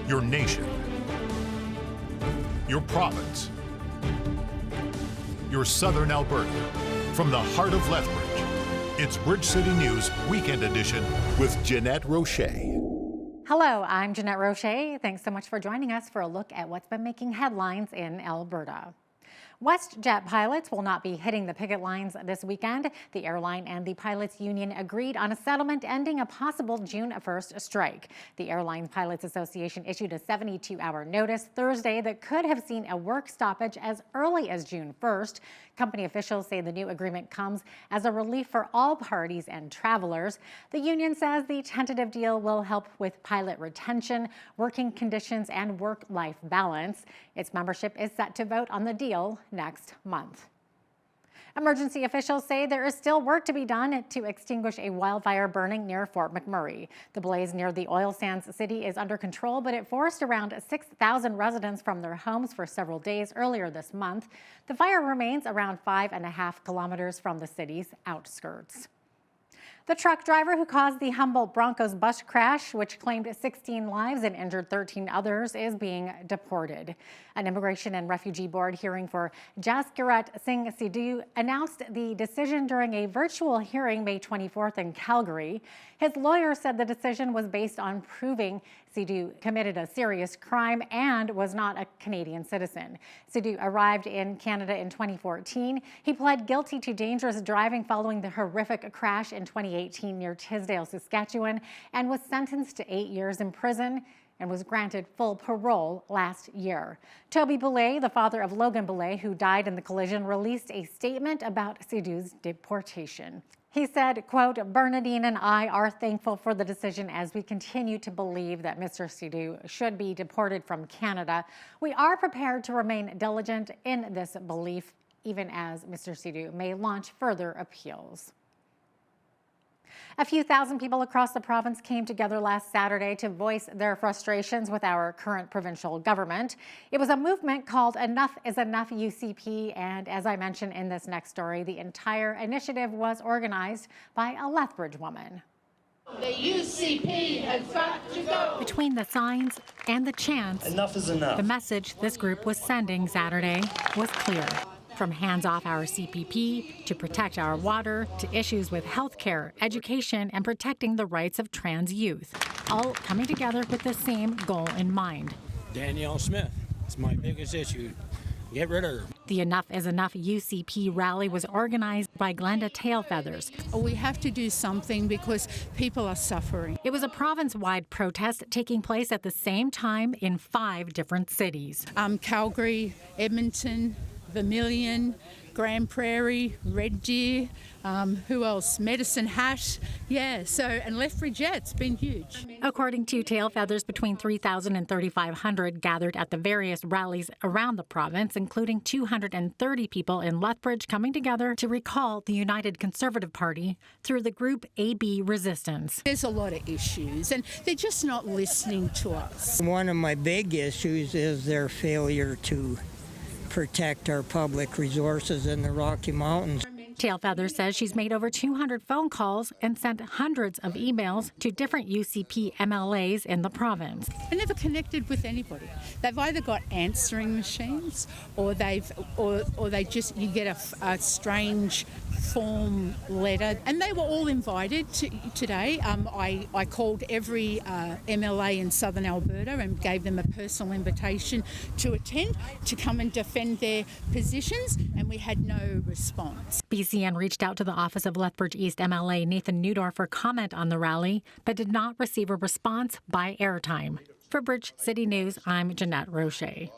your nation, your province, your southern Alberta. From the heart of Lethbridge, it's Bridge City News Weekend Edition with Jeanette Roche. Hello, I'm Jeanette Roche. Thanks so much for joining us for a look at what's been making headlines in Alberta. WestJet pilots will not be hitting the picket lines this weekend. The airline and the pilots union agreed on a settlement ending a possible June 1st strike. The Airline Pilots Association issued a 72-hour notice Thursday that could have seen a work stoppage as early as June 1st. Company officials say the new agreement comes as a relief for all parties and travelers. The union says the tentative deal will help with pilot retention, working conditions, and work-life balance. Its membership is set to vote on the deal next month. Emergency officials say there is still work to be done to extinguish a wildfire burning near Fort McMurray. The blaze near the oil sands city is under control, but it forced around 6,000 residents from their homes for several days earlier this month. The fire remains around 5.5 kilometers from the city's outskirts. The truck driver who caused the Humboldt Broncos bus crash, which claimed 16 lives and injured 13 others, is being deported. An Immigration and Refugee Board hearing for Jaskirat Singh Sidhu announced the decision during a virtual hearing May 24th in Calgary. His lawyer said the decision was based on proving Sidhu committed a serious crime and was not a Canadian citizen. Sidhu arrived in Canada in 2014. He pled guilty to dangerous driving following the horrific crash in 2018 near Tisdale, Saskatchewan, and was sentenced to 8 years in prison and was granted full parole last year. Toby Boulay, the father of Logan Boulay, who died in the collision, released a statement about Sidhu's deportation. He said, quote, "Bernadine and I are thankful for the decision as we continue to believe that Mr. Sidhu should be deported from Canada. We are prepared to remain diligent in this belief, even as Mr. Sidhu may launch further appeals." A few thousand people across the province came together last Saturday to voice their frustrations with our current provincial government. It was a movement called Enough is Enough UCP, and as I mentioned in this next story, the entire initiative was organized by a Lethbridge woman. The UCP has got to go. Between the signs and the chants, enough is enough. The message this group was sending Saturday was clear. From hands off our CPP, to protect our water, to issues with healthcare, education, and protecting the rights of trans youth, all coming together with the same goal in mind. Danielle Smith, it's my biggest issue. Get rid of her. The Enough is Enough UCP rally was organized by Glenda Tailfeathers. We have to do something because people are suffering. It was a province-wide protest taking place at the same time in 5 different cities. Calgary, Edmonton, Vermilion, Grand Prairie, Red Deer, who else? Medicine Hat. Yeah, and Lethbridge, it's been huge. According to Tailfeathers, between 3,000 and 3,500 gathered at the various rallies around the province, including 230 people in Lethbridge coming together to recall the United Conservative Party through the group AB Resistance. There's a lot of issues, and they're just not listening to us. One of my big issues is their failure to protect our public resources in the Rocky Mountains. Tailfeather says she's made over 200 phone calls and sent hundreds of emails to different UCP MLAs in the province. I never connected with anybody. They've either got answering machines or you get a strange form letter. And they were all invited today. I called every MLA in southern Alberta and gave them a personal invitation to attend, to come and defend their positions, and we had no response. BCN reached out to the office of Lethbridge East MLA Nathan Newdorf for comment on the rally, but did not receive a response by airtime. For Bridge City News, I'm Jeanette Roche.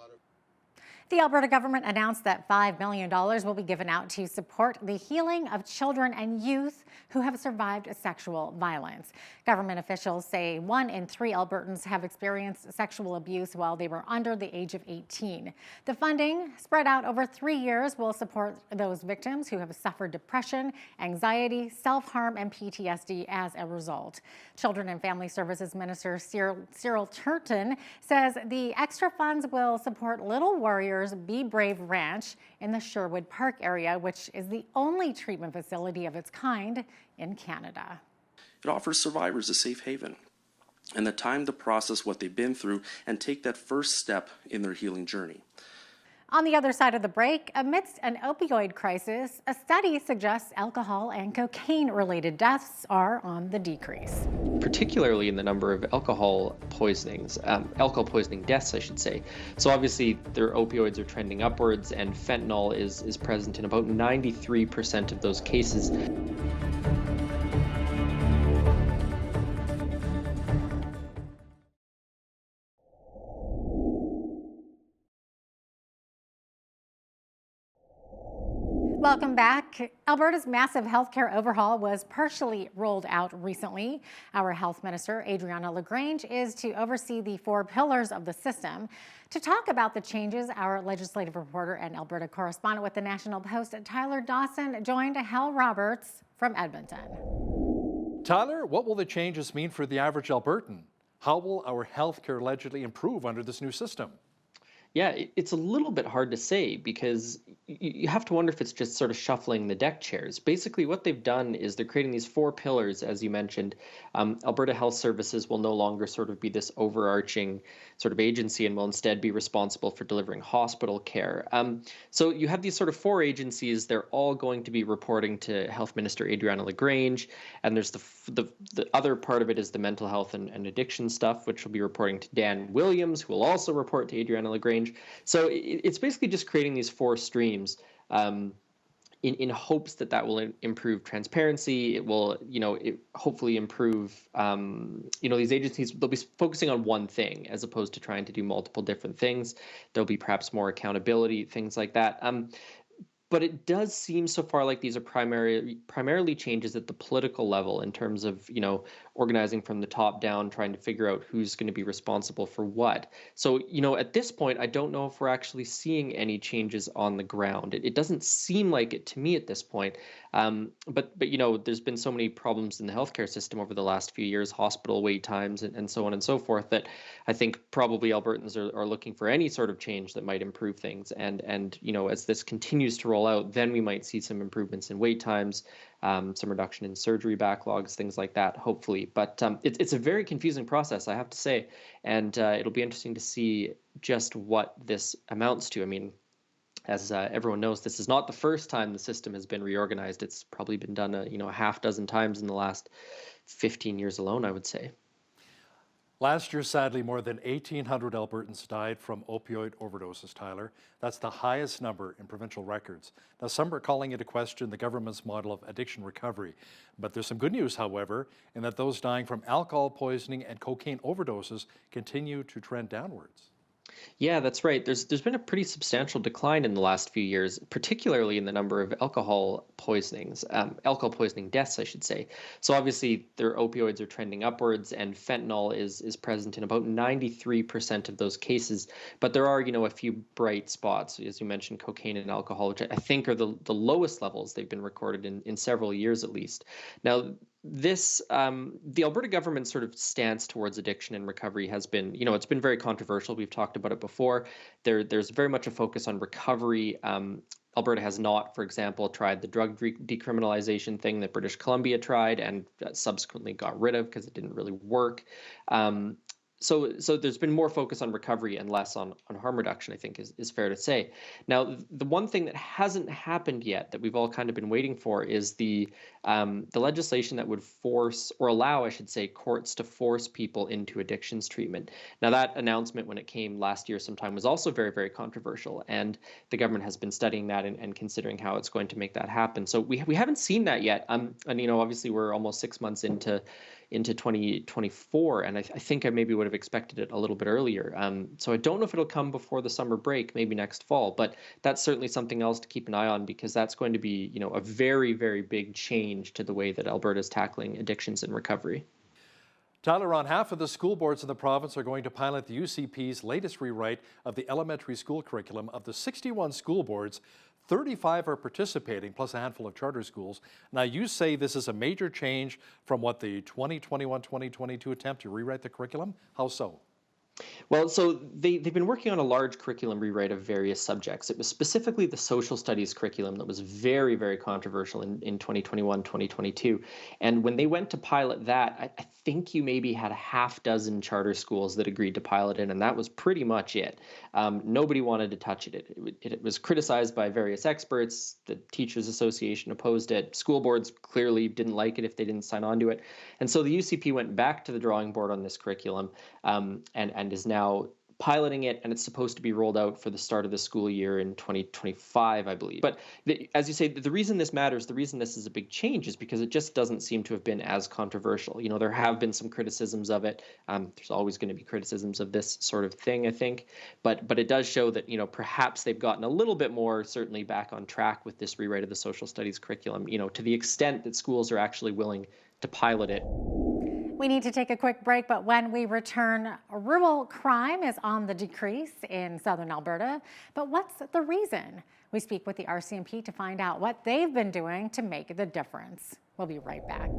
The Alberta government announced that $5 million will be given out to support the healing of children and youth who have survived sexual violence. Government officials say 1 in 3 Albertans have experienced sexual abuse while they were under the age of 18. The funding, spread out over 3 years, will support those victims who have suffered depression, anxiety, self-harm, and PTSD as a result. Children and Family Services Minister Cyril Turton says the extra funds will support Little Warriors Be Brave Ranch in the Sherwood Park area, which is the only treatment facility of its kind in Canada. It offers survivors a safe haven and the time to process what they've been through and take that first step in their healing journey. On the other side of the break, amidst an opioid crisis, a study suggests alcohol and cocaine-related deaths are on the decrease. Particularly in the number of alcohol poisoning deaths, I should say. So obviously their opioids are trending upwards, and fentanyl is present in about 93% of those cases. Welcome back. Alberta's massive healthcare overhaul was partially rolled out recently. Our health minister, Adriana LaGrange, is to oversee the 4 pillars of the system. To talk about the changes, our legislative reporter and Alberta correspondent with the National Post, Tyler Dawson, joined Hal Roberts from Edmonton. Tyler, what will the changes mean for the average Albertan? How will our healthcare allegedly improve under this new system? Yeah, it's a little bit hard to say because you have to wonder if it's just sort of shuffling the deck chairs. Basically, what they've done is they're creating these 4 pillars, as you mentioned. Alberta Health Services will no longer sort of be this overarching sort of agency and will instead be responsible for delivering hospital care. So you have these sort of 4 agencies. They're all going to be reporting to Health Minister Adriana LaGrange, and there's the other part of it is the mental health and addiction stuff, which will be reporting to Dan Williams, who will also report to Adriana LaGrange. So it's basically just creating these 4 streams in hopes that will improve transparency. It will, hopefully improve, these agencies, they'll be focusing on one thing as opposed to trying to do multiple different things. There'll be perhaps more accountability, things like that. But it does seem so far like these are primarily changes at the political level in terms of, organizing from the top down, trying to figure out who's going to be responsible for what. So, at this point, I don't know if we're actually seeing any changes on the ground. It doesn't seem like it to me at this point. But there's been so many problems in the healthcare system over the last few years, hospital wait times and so on and so forth, that I think probably Albertans are looking for any sort of change that might improve things. And as this continues to roll out, then we might see some improvements in wait times, some reduction in surgery backlogs, things like that, hopefully. But it's a very confusing process, I have to say, and it'll be interesting to see just what this amounts to. I mean, as everyone knows, this is not the first time the system has been reorganized. It's probably been done a half dozen times in the last 15 years alone, I would say. Last year, sadly, more than 1,800 Albertans died from opioid overdoses, Tyler. That's the highest number in provincial records. Now, some are calling into question the government's model of addiction recovery. But there's some good news, however, in that those dying from alcohol poisoning and cocaine overdoses continue to trend downwards. Yeah, that's right. There's been a pretty substantial decline in the last few years, particularly in the number of alcohol poisoning deaths, I should say. So obviously their opioids are trending upwards, and fentanyl is present in about 93% of those cases. But there are, a few bright spots, as you mentioned, cocaine and alcohol, which I think are the lowest levels they've been recorded in several years at least. Now, the Alberta government's sort of stance towards addiction and recovery has been, it's been very controversial. We've talked about it before. There's very much a focus on recovery. Alberta has not, for example, tried the drug decriminalization thing that British Columbia tried and subsequently got rid of because it didn't really work. So there's been more focus on recovery and less on harm reduction, I think is fair to say. Now, the one thing that hasn't happened yet that we've all kind of been waiting for is the legislation that would force, or allow, I should say, courts to force people into addictions treatment. Now, that announcement when it came last year sometime was also very, very controversial, and the government has been studying that and considering how it's going to make that happen. So we haven't seen that yet. And, obviously we're almost 6 months into 2024, and I think I maybe would have expected it a little bit earlier. So I don't know if it'll come before the summer break, maybe next fall, but that's certainly something else to keep an eye on, because that's going to be, a very, very big change to the way that Alberta is tackling addictions and recovery. Tyler, around half of the school boards in the province are going to pilot the UCP's latest rewrite of the elementary school curriculum. Of the 61 school boards, 35 are participating, plus a handful of charter schools. Now, you say this is a major change from what the 2021-2022 attempt to rewrite the curriculum. How so? Well, so they've been working on a large curriculum rewrite of various subjects. It was specifically the social studies curriculum that was very, very controversial in 2021, 2022. And when they went to pilot that, I think you maybe had a half dozen charter schools that agreed to pilot it, and that was pretty much it. Nobody wanted to touch it. It was criticized by various experts. The Teachers Association opposed it. School boards clearly didn't like it if they didn't sign on to it. And so the UCP went back to the drawing board on this curriculum and is now piloting it, and it's supposed to be rolled out for the start of the school year in 2025, I believe. But as you say, the reason this matters, the reason this is a big change is because it just doesn't seem to have been as controversial. You know, there have been some criticisms of it. There's always going to be criticisms of this sort of thing, I think. But it does show that, you know, perhaps they've gotten a little bit more certainly back on track with this rewrite of the social studies curriculum, you know, to the extent that schools are actually willing to pilot it. We need to take a quick break, but when we return, rural crime is on the decrease in southern Alberta. But what's the reason? We speak with the RCMP to find out what they've been doing to make the difference. We'll be right back.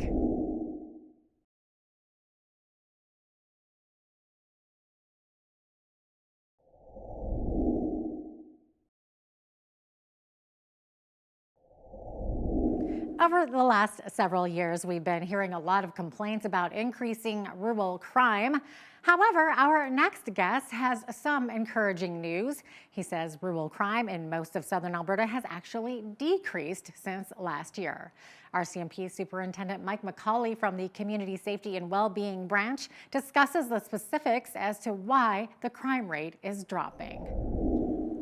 Over the last several years, we've been hearing a lot of complaints about increasing rural crime. However, our next guest has some encouraging news. He says rural crime in most of southern Alberta has actually decreased since last year. RCMP Superintendent Mike McCauley from the Community Safety and Wellbeing Branch discusses the specifics as to why the crime rate is dropping.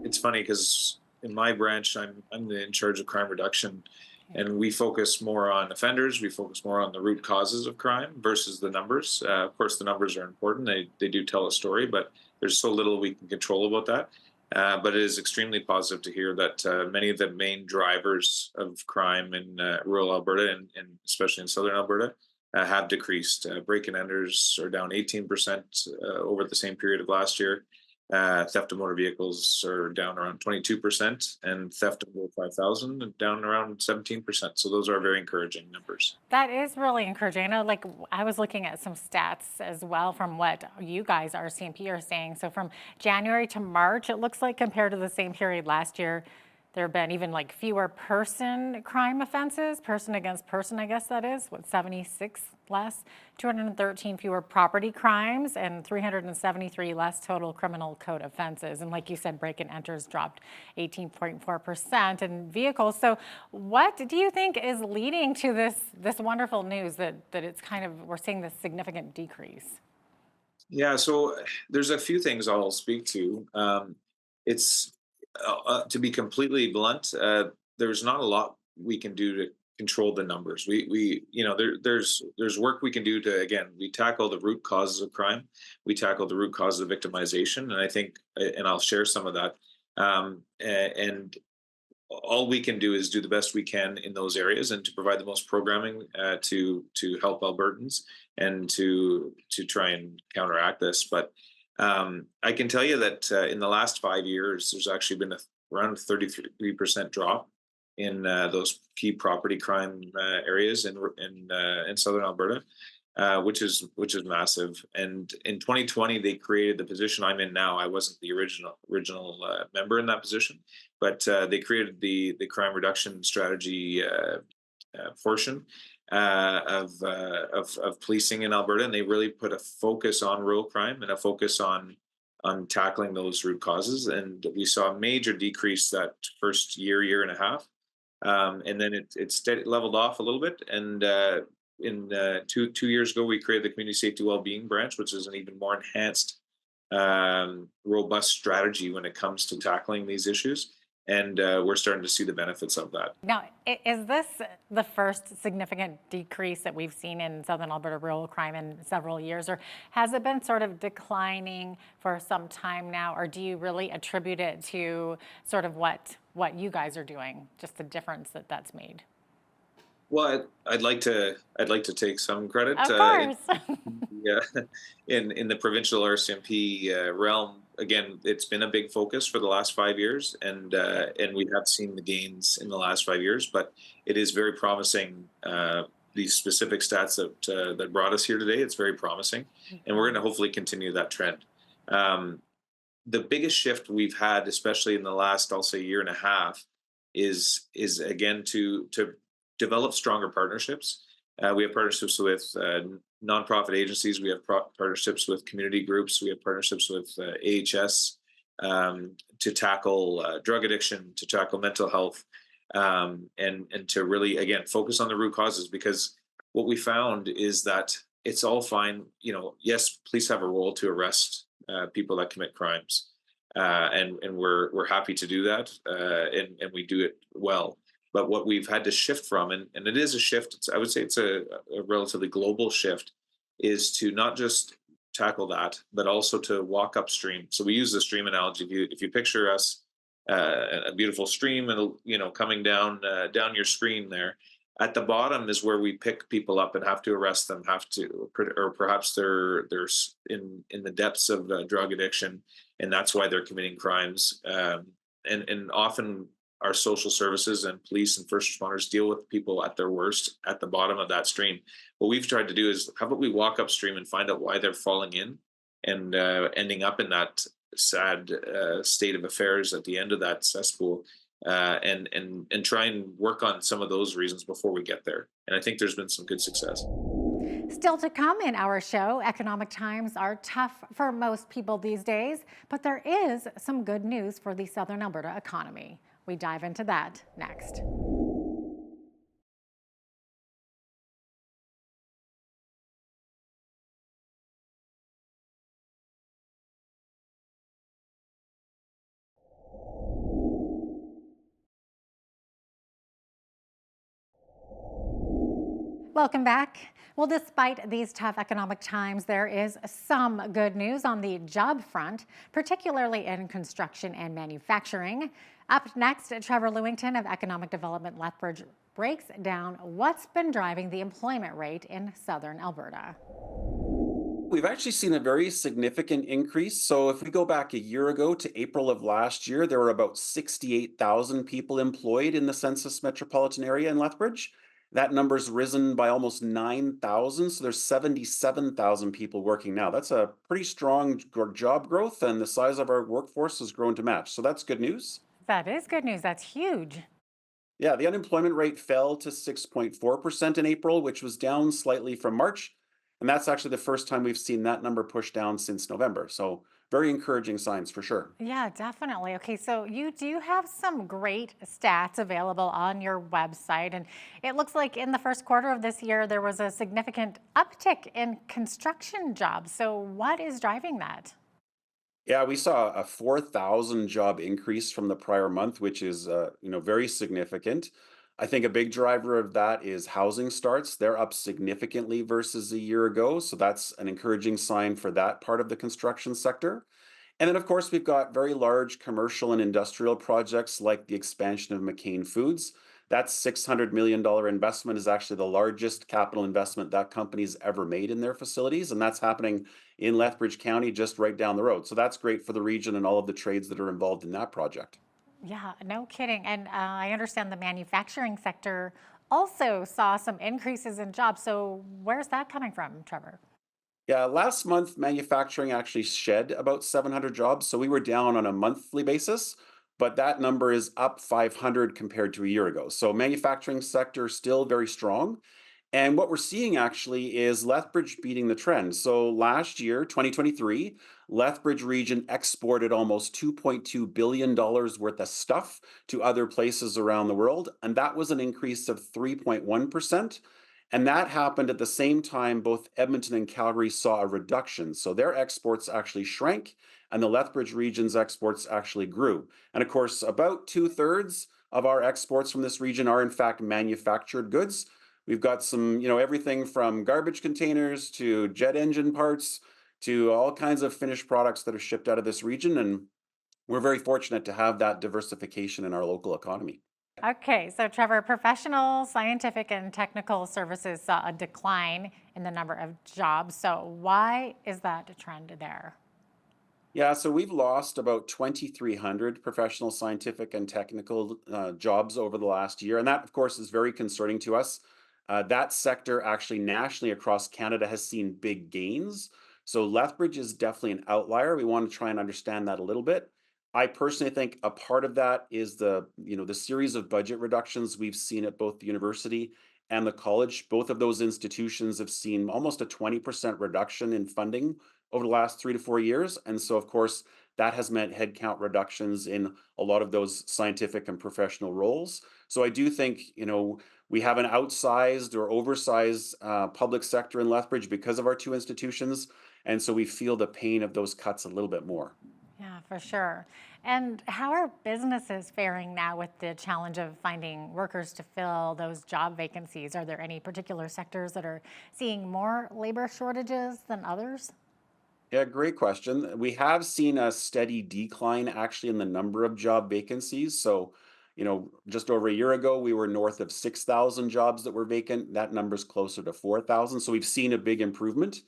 It's funny because in my branch, I'm in charge of crime reduction. And we focus more on offenders. We focus more on the root causes of crime versus the numbers. Of course, the numbers are important. They do tell a story, but there's so little we can control about that. But it is extremely positive to hear that many of the main drivers of crime in rural Alberta and especially in southern Alberta have decreased. Break-in enters are down 18% over the same period of last year. Theft of motor vehicles are down around 22%, and theft of over 5,000 down around 17%. So those are very encouraging numbers. That is really encouraging. I know, like, I was looking at some stats as well from what you guys, RCMP, are saying. So from January to March, it looks like compared to the same period last year, there have been even like fewer person crime offenses, person against person, I guess that is, 76 less, 213 fewer property crimes, and 373 less total criminal code offenses. And like you said, break-in enters dropped 18.4% in vehicles. So what do you think is leading to this wonderful news that it's kind of, we're seeing this significant decrease? Yeah, so there's a few things I'll speak to. It's to be completely blunt, there's not a lot we can do to control the numbers. We there's work we can do to, again, we tackle the root causes of crime. We tackle the root causes of victimization, and I think, and I'll share some of that. And all we can do is do the best we can in those areas and to provide the most programming to help Albertans and to try and counteract this. But I can tell you that in the last 5 years, there's actually been around 33% drop in those key property crime areas in southern Alberta, which is massive. And in 2020, they created the position I'm in now. I wasn't the original member in that position, but they created the crime reduction strategy portion of policing in Alberta, and they really put a focus on rural crime and a focus on tackling those root causes. And we saw a major decrease that first year and a half, and then it leveled off a little bit. And in 2 years ago, we created the Community Safety Wellbeing Branch, which is an even more enhanced, robust strategy when it comes to tackling these issues. And we're starting to see the benefits of that. Now, is this the first significant decrease that we've seen in southern Alberta rural crime in several years, or has it been sort of declining for some time now, or do you really attribute it to sort of what you guys are doing, just the difference that's made? Well, I'd like to take some credit. Of course. In the provincial RCMP realm. Again, it's been a big focus for the last 5 years, and we have seen the gains in the last 5 years. But it is very promising. These specific stats that brought us here today, it's very promising, and we're going to hopefully continue that trend. Um, the biggest shift we've had, especially in the last, I'll say, year and a half, is again to develop stronger partnerships. We have partnerships with nonprofit agencies. We have partnerships with community groups. We have partnerships with AHS to tackle drug addiction, to tackle mental health, and to really again focus on the root causes. Because what we found is that it's all fine. Yes, police have a role to arrest people that commit crimes, and we're happy to do that, and we do it well. But what we've had to shift from, and it is a shift, I would say it's a relatively global shift, is to not just tackle that, but also to walk upstream. So we use the stream analogy. If you picture us, a beautiful stream, and coming down your screen there, at the bottom is where we pick people up and have to arrest them, or perhaps they're in the depths of drug addiction, and that's why they're committing crimes. And often our social services and police and first responders deal with people at their worst at the bottom of that stream. What we've tried to do is, how about we walk upstream and find out why they're falling in and ending up in that sad state of affairs at the end of that cesspool, and try and work on some of those reasons before we get there. And I think there's been some good success. Still to come in our show, economic times are tough for most people these days, but there is some good news for the Southern Alberta economy. We dive into that next. Welcome back. Well, despite these tough economic times, there is some good news on the job front, particularly in construction and manufacturing. Up next, Trevor Lewington of Economic Development Lethbridge breaks down what's been driving the employment rate in Southern Alberta. We've actually seen a very significant increase. So if we go back a year ago to April of last year, there were about 68,000 people employed in the census metropolitan area in Lethbridge. That number's risen by almost 9,000. So there's 77,000 people working now. That's a pretty strong job growth, and the size of our workforce has grown to match. So that's good news. That is good news. That's huge. Yeah, the unemployment rate fell to 6.4% in April, which was down slightly from March. And that's actually the first time we've seen that number pushed down since November. So very encouraging signs for sure. Yeah, definitely. Okay, so you do have some great stats available on your website. And it looks like in the first quarter of this year, there was a significant uptick in construction jobs. So what is driving that? Yeah, we saw a 4,000 job increase from the prior month, which is very significant. I think a big driver of that is housing starts. They're up significantly versus a year ago, so that's an encouraging sign for that part of the construction sector. And then, of course, we've got very large commercial and industrial projects like the expansion of McCain Foods. That $600 million investment is actually the largest capital investment that company's ever made in their facilities, and that's happening in Lethbridge County, just right down the road. So that's great for the region and all of the trades that are involved in that project. Yeah, no kidding. And I understand the manufacturing sector also saw some increases in jobs. So where's that coming from, Trevor? Yeah, last month, manufacturing actually shed about 700 jobs. So we were down on a monthly basis, but that number is up 500 compared to a year ago. So manufacturing sector still very strong. And what we're seeing actually is Lethbridge beating the trend. So last year, 2023, Lethbridge region exported almost $2.2 billion worth of stuff to other places around the world. And that was an increase of 3.1%. And that happened at the same time both Edmonton and Calgary saw a reduction. So their exports actually shrank, and the Lethbridge region's exports actually grew. And of course, about 2/3 of our exports from this region are in fact manufactured goods. We've got some, everything from garbage containers to jet engine parts to all kinds of finished products that are shipped out of this region. And we're very fortunate to have that diversification in our local economy. Okay, so Trevor, professional, scientific, and technical services saw a decline in the number of jobs. So why is that a trend there? Yeah, so we've lost about 2,300 professional, scientific, and technical jobs over the last year. And that, of course, is very concerning to us. That sector actually nationally across Canada has seen big gains. So Lethbridge is definitely an outlier. We want to try and understand that a little bit. I personally think a part of that is the series of budget reductions we've seen at both the university and the college. Both of those institutions have seen almost a 20% reduction in funding over the last 3 to 4 years. And so, of course, that has meant headcount reductions in a lot of those scientific and professional roles. So I do think, we have an outsized or oversized public sector in Lethbridge because of our two institutions. And so we feel the pain of those cuts a little bit more. Yeah, for sure. And how are businesses faring now with the challenge of finding workers to fill those job vacancies? Are there any particular sectors that are seeing more labor shortages than others? Yeah, great question. We have seen a steady decline actually in the number of job vacancies. So, just over a year ago, we were north of 6,000 jobs that were vacant. That number's closer to 4,000. So we've seen a big improvement.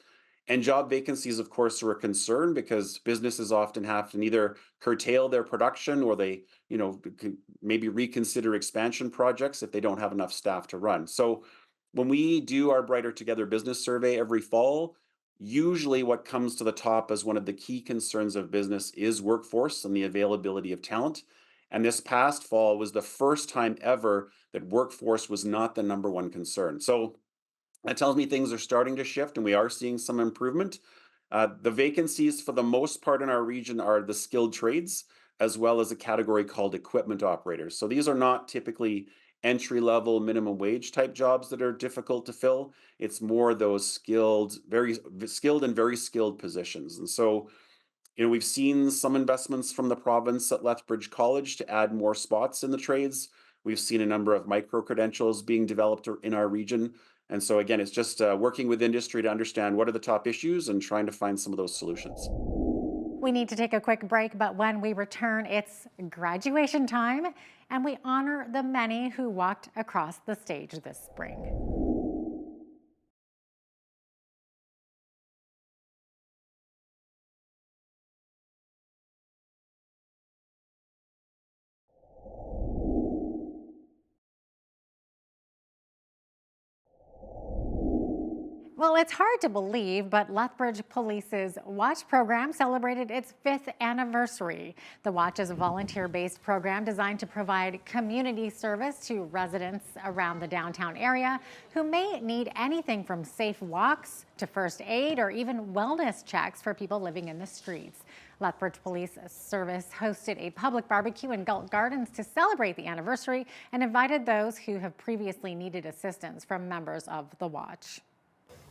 And job vacancies, of course, are a concern because businesses often have to either curtail their production or they, maybe reconsider expansion projects if they don't have enough staff to run. So when we do our Brighter Together business survey every fall, usually what comes to the top as one of the key concerns of business is workforce and the availability of talent. And this past fall was the first time ever that workforce was not the number one concern. So that tells me things are starting to shift and we are seeing some improvement. The vacancies for the most part in our region are the skilled trades, as well as a category called equipment operators. So these are not typically entry level minimum wage type jobs that are difficult to fill. It's more those very skilled positions. And so, we've seen some investments from the province at Lethbridge College to add more spots in the trades. We've seen a number of micro credentials being developed in our region. And so again, it's just working with industry to understand what are the top issues and trying to find some of those solutions. We need to take a quick break, but when we return, it's graduation time, and we honor the many who walked across the stage this spring. Well, it's hard to believe, but Lethbridge Police's Watch program celebrated its 5th anniversary. The Watch is a volunteer-based program designed to provide community service to residents around the downtown area who may need anything from safe walks to first aid or even wellness checks for people living in the streets. Lethbridge Police Service hosted a public barbecue in Galt Gardens to celebrate the anniversary and invited those who have previously needed assistance from members of the Watch.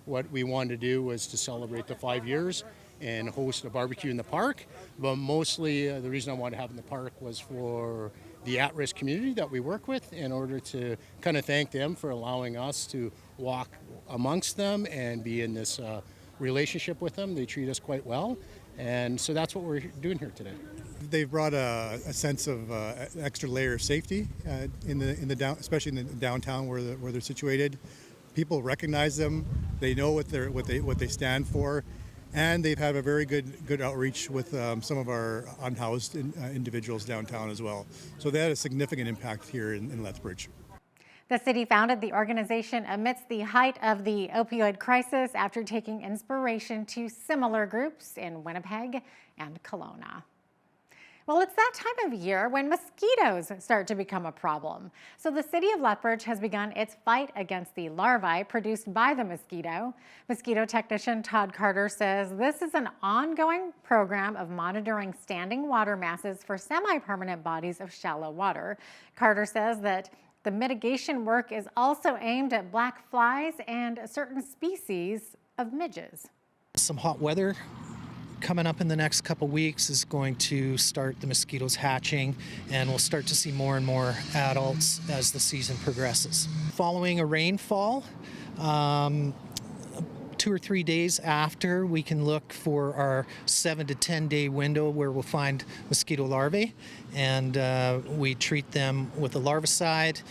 What we wanted to do was to celebrate the 5 years and host a barbecue in the park. But mostly the reason I wanted to have it in the park was for the at-risk community that we work with in order to kind of thank them for allowing us to walk amongst them and be in this relationship with them. They treat us quite well. And so that's what we're doing here today. They've brought a sense of extra layer of safety especially in the downtown where they're situated. People recognize them. They know what they stand for, and they've had a very good outreach with some of our unhoused individuals downtown as well. So they had a significant impact here in Lethbridge. The city founded the organization amidst the height of the opioid crisis after taking inspiration to similar groups in Winnipeg and Kelowna. Well, it's that time of year when mosquitoes start to become a problem. So the city of Lethbridge has begun its fight against the larvae produced by the mosquito. Mosquito technician Todd Carter says this is an ongoing program of monitoring standing water masses for semi-permanent bodies of shallow water. Carter says that the mitigation work is also aimed at black flies and certain species of midges. Some hot weather coming up in the next couple weeks is going to start the mosquitoes hatching, and we'll start to see more and more adults as the season progresses. Following a rainfall, 2 or 3 days after, we can look for our 7 to 10 day window where we'll find mosquito larvae, and we treat them with a larvicide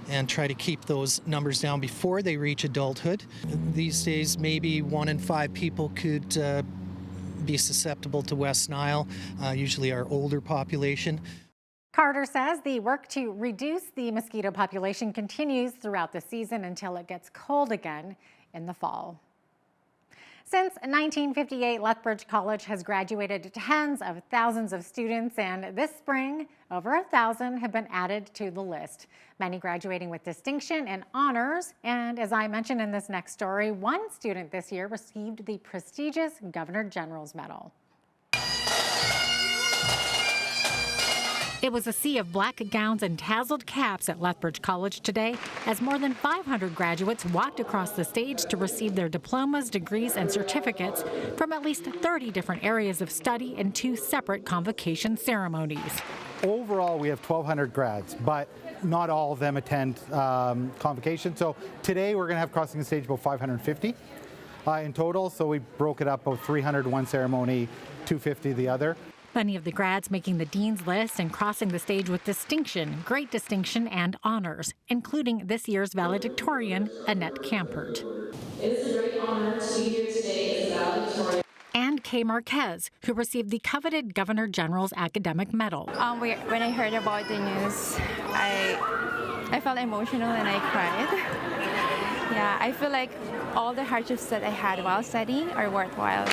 and try to keep those numbers down before they reach adulthood. These days, maybe 1 in 5 people could be susceptible to West Nile, usually our older population. Carter says the work to reduce the mosquito population continues throughout the season until it gets cold again in the fall. Since 1958, Lethbridge College has graduated tens of thousands of students, and this spring, over 1,000 have been added to the list. Many graduating with distinction and honors, and as I mentioned in this next story, one student this year received the prestigious Governor General's Medal. It was a sea of black gowns and tasseled caps at Lethbridge College today as more than 500 graduates walked across the stage to receive their diplomas, degrees, and certificates from at least 30 different areas of study in 2 separate convocation ceremonies. Overall, we have 1,200 grads, but not all of them attend convocation. So today we're going to have crossing the stage about 550 in total. So we broke it up about 300 one ceremony, 250 the other. Many of the grads making the dean's list and crossing the stage with distinction, great distinction, and honors, including this year's valedictorian, Annette Campert. It is a great honor to be here today as valedictorian. And Kay Marquez, who received the coveted Governor General's Academic Medal. When I heard about the news, I felt emotional and I cried. Yeah, I feel like all the hardships that I had while studying are worthwhile.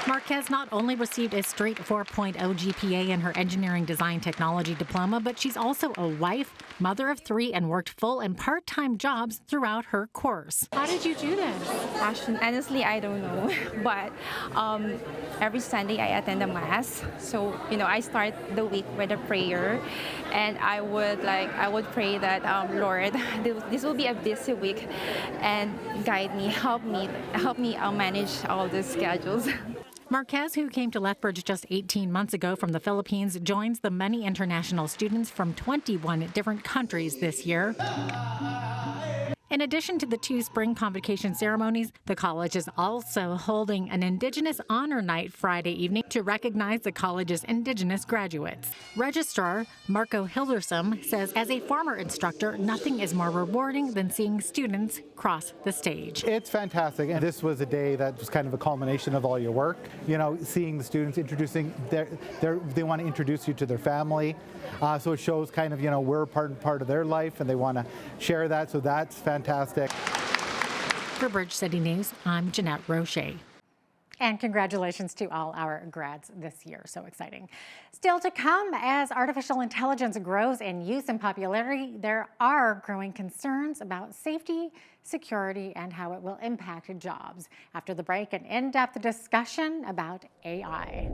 Marquez not only received a straight 4.0 GPA in her engineering design technology diploma, but she's also a wife, mother of 3, and worked full and part-time jobs throughout her course. How did you do this? Honestly, I don't know. But every Sunday I attend a mass. So, I start the week with a prayer. And I would pray that, Lord, this will be a busy week and guide me, help me manage all the schedules. Marquez, who came to Lethbridge just 18 months ago from the Philippines, joins the many international students from 21 different countries this year. In addition to the 2 spring convocation ceremonies, the college is also holding an Indigenous Honor Night Friday evening to recognize the college's Indigenous graduates. Registrar Marco Hildersum says, as a former instructor, nothing is more rewarding than seeing students cross the stage. It's fantastic, and this was a day that was kind of a culmination of all your work. Seeing the students introducing they want to introduce you to their family, so it shows kind of we're part of their life, and they want to share that. So that's fantastic. For Bridge City News, I'm Jeanette Roche. And congratulations to all our grads this year. So exciting. Still to come, as artificial intelligence grows in use and popularity, there are growing concerns about safety, security, and how it will impact jobs. After the break, an in-depth discussion about AI.